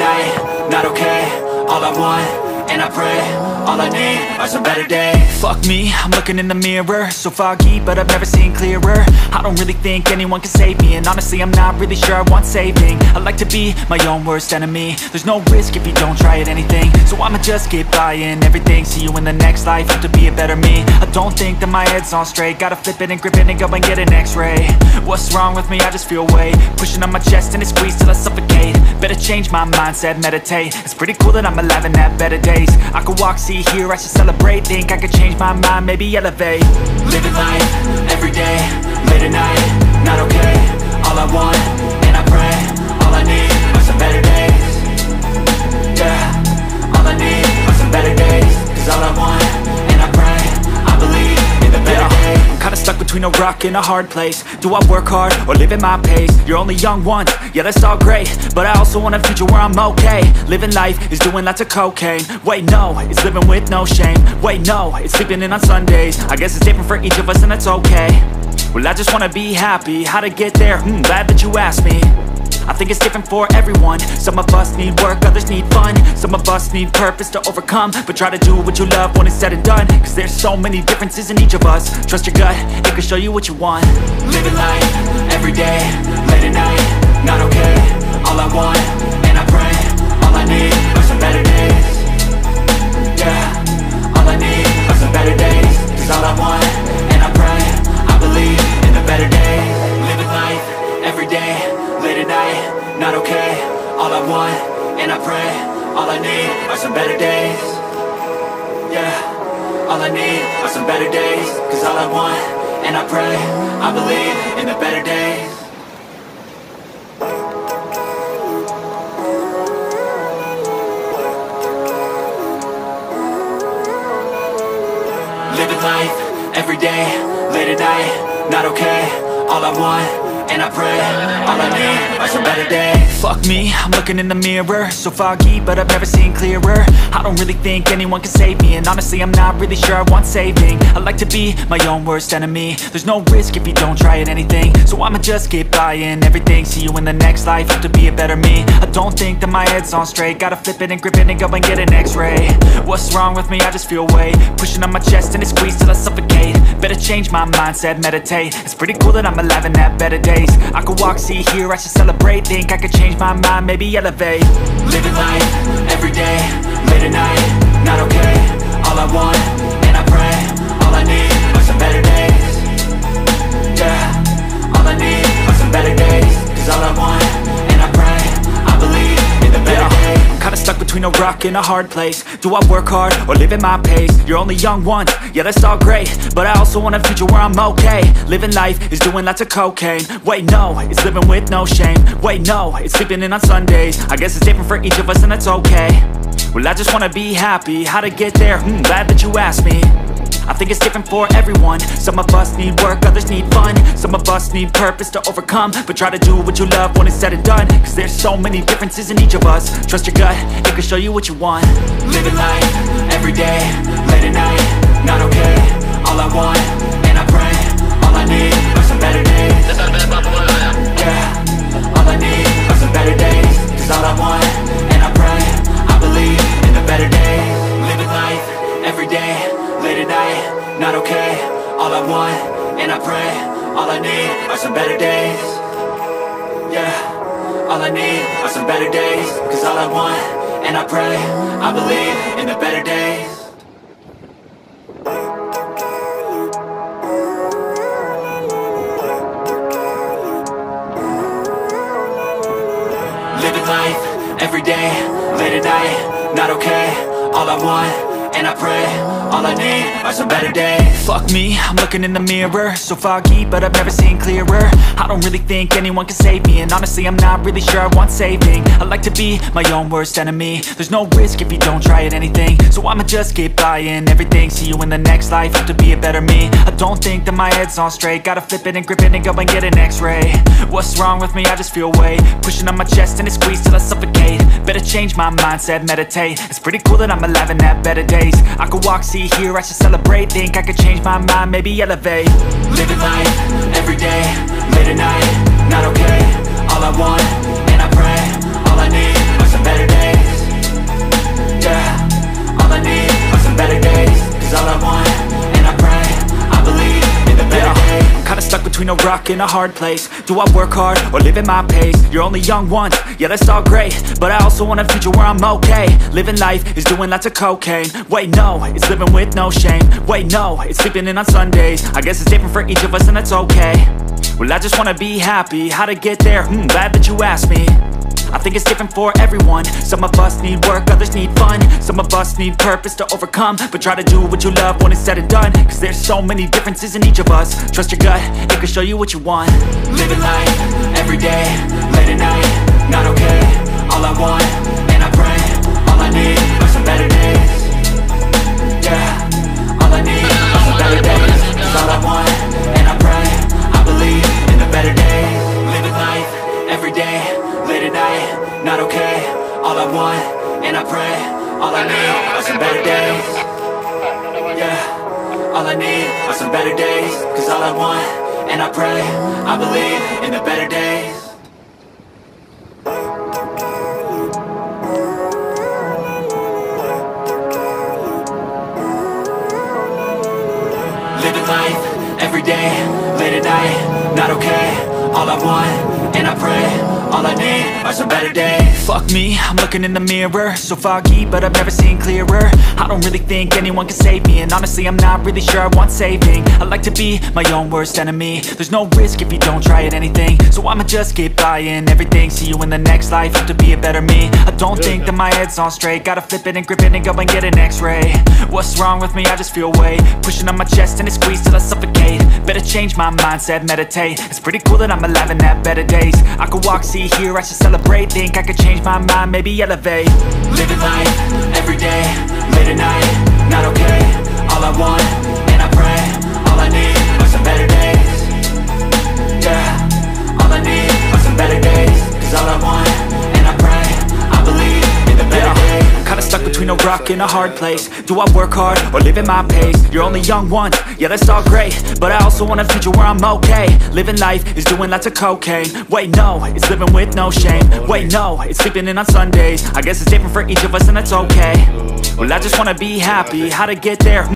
at night, not okay. All I want, and I pray, all I need are some better days. Fuck me, I'm looking in the mirror, so foggy, but I've never seen clearer. I don't really think anyone can save me, and honestly I'm not really sure I want saving. I like to be my own worst enemy. There's no risk if you don't try at anything, so I'ma just get buying everything. See you in the next life, have to be a better me. I don't think that my head's on straight, gotta flip it and grip it and go and get an x-ray. What's wrong with me? I just feel weight pushing on my chest and it squeezes till I suffocate. Better change my mindset, meditate. It's pretty cool that I'm alive and have better days. I could walk, see, hear, I should celebrate. Think I could change my mind, maybe elevate. Living life, every day, late at night, not okay. All I want, and I pray, all I need are some better days. Yeah, all I need are some better days. Cause all I want, and I pray, I believe in the better days. I'm kinda stuck between a rock and a hard place. Do I work hard or live at my pace? You're only young once, yeah that's all great, but I also want a future where I'm okay. Living life is doing lots of cocaine. Wait no, it's living with no shame. Wait no, it's sleeping in on Sundays. I guess it's different for each of us and that's okay. Well I just wanna be happy, how to get there? Glad that you asked me. I think it's different for everyone. Some of us need work, others need fun. Some of us need purpose to overcome. But try to do what you love when it's said and done. Cause there's so many differences in each of us. Trust your gut, it can show you what you want. Living life, every day, late at night, not okay. All I want, and I pray, all I need are some better days. Yeah, all I need are some better days. Cause all I want, and I pray, I believe in the better days. Living life, every day, late at night, not okay. All I want, and I pray, all I need are some better days. Yeah, all I need are some better days. Cause all I want, and I pray, I believe in the better days. Living life, every day, late at night, not okay. All I want, and I pray, all I need are some better days. Fuck me, I'm looking in the mirror, so foggy, but I've never seen clearer. I don't really think anyone can save me, and honestly I'm not really sure I want saving. I like to be my own worst enemy. There's no risk if you don't try at anything, so I'ma just get buying everything. See you in the next life, have to be a better me. I don't think that my head's on straight, gotta flip it and grip it and go and get an x-ray. What's wrong with me? I just feel weight pushing on my chest and it squeezes till I suffocate. Better change my mindset, meditate. It's pretty cool that I'm alive and have better days. I could walk, see, hear, I should celebrate. Think I could change my mind, maybe elevate. Living life, every day, late at night, not okay. All I want, and I pray, all I need are some better days. Yeah, all I need are some better days. Cause all I want, and I pray, I believe in the better days. I'm kinda stuck between a rock and a hard place. Do I work hard or live at my pace? You're only young once, yeah that's all great, but I also want a future where I'm okay. Living life is doing lots of cocaine. Wait no, it's living with no shame. Wait no, it's sleeping in on Sundays. I guess it's different for each of us and that's okay. Well I just wanna be happy, how to get there? Glad that you asked me. I think it's different for everyone. Some of us need work, others need fun. Some of us need purpose to overcome. But try to do what you love when it's said and done. Cause there's so many differences in each of us. Trust your gut, it can show you what you want. Living life, every day, late at night, not okay. All I want, and I pray, all I need are some better days. Yeah, all I need are some better days. Cause all I want, and I pray, I believe in the better days. Living life, every day, late at night, not okay. All I want, and I pray, all I need are some better days. Yeah, all I need are some better days. Cause all I want, and I pray, I believe in the better days. Living life, every day, late at night, not okay. All I want, and I pray, all I need are some better days. Fuck me, I'm looking in the mirror, so foggy, but I've never seen clearer. I don't really think anyone can save me, and honestly I'm not really sure I want saving. I like to be my own worst enemy. There's no risk if you don't try at anything, so I'ma just get buying everything. See you in the next life, have to be a better me. I don't think that my head's on straight, gotta flip it and grip it and go and get an x-ray. What's wrong with me? I just feel weight pushing on my chest and it squeezes till I suffocate. Better change my mindset, meditate. It's pretty cool that I'm alive and have better days. I could walk, see, hear, I should celebrate. Think I could change my mind, maybe elevate. Living life, every day, late at night, not okay. All I want, and I pray, all I need are some better days. between a rock and a hard place. Do I work hard or live at my pace? You're only young once, yeah that's all great, but I also want a future where I'm okay. Living life is doing lots of cocaine. Wait no, it's living with no shame. Wait no, it's sleeping in on Sundays. I guess it's different for each of us and that's okay. Well I just wanna be happy, how to get there? Glad that you asked me. I think it's different for everyone. Some of us need work, others need fun. Some of us need purpose to overcome. But try to do what you love when it's said and done, cause there's so many differences in each of us. Trust your gut, it can show you what you want. Living life, everyday, late at night, not okay. All I want, and I pray, all I need are some better days. Yeah, all I need are some better days. Cause all I want, and I pray, I believe in the better days. Living life, everyday, late at night, not okay. All I want, and I pray, all I need are some better days. Yeah, all I need are some better days. Cause all I want, and I pray, I believe in the better days. Living life, everyday, late at night, not okay. All I want, and I pray, all I need are some better days. Fuck me, I'm looking in the mirror, so foggy, but I've never seen clearer. I don't really think anyone can save me, and honestly I'm not really sure I want saving. I like to be my own worst enemy. There's no risk if you don't try at anything, so I'ma just get buying everything. See you in the next life, have to be a better me. I don't think that my head's on straight, gotta flip it and grip it and go and get an x-ray. What's wrong with me? I just feel weight pushing on my chest and it squeezes till I suffocate. Better change my mindset, meditate. It's pretty cool that I'm alive and have better days. I could walk, see, hear, I should celebrate. Think I could change my mind, maybe elevate. Living life, everyday, late at night, not okay. All I want, and I pray, all I need are some better days. Yeah, all I need are some better days. Cause all I want, and I pray, I believe in the better days. I'm kinda stuck between a rock and a hard place. Do I work hard or live at my pace? You're only young once, yeah that's all great, but I also want a future where I'm okay. Living life is doing lots of cocaine. Wait no, it's living with no shame. Wait no, it's sleeping in on Sundays. I guess it's different for each of us and that's okay. Well I just wanna be happy, how to get there?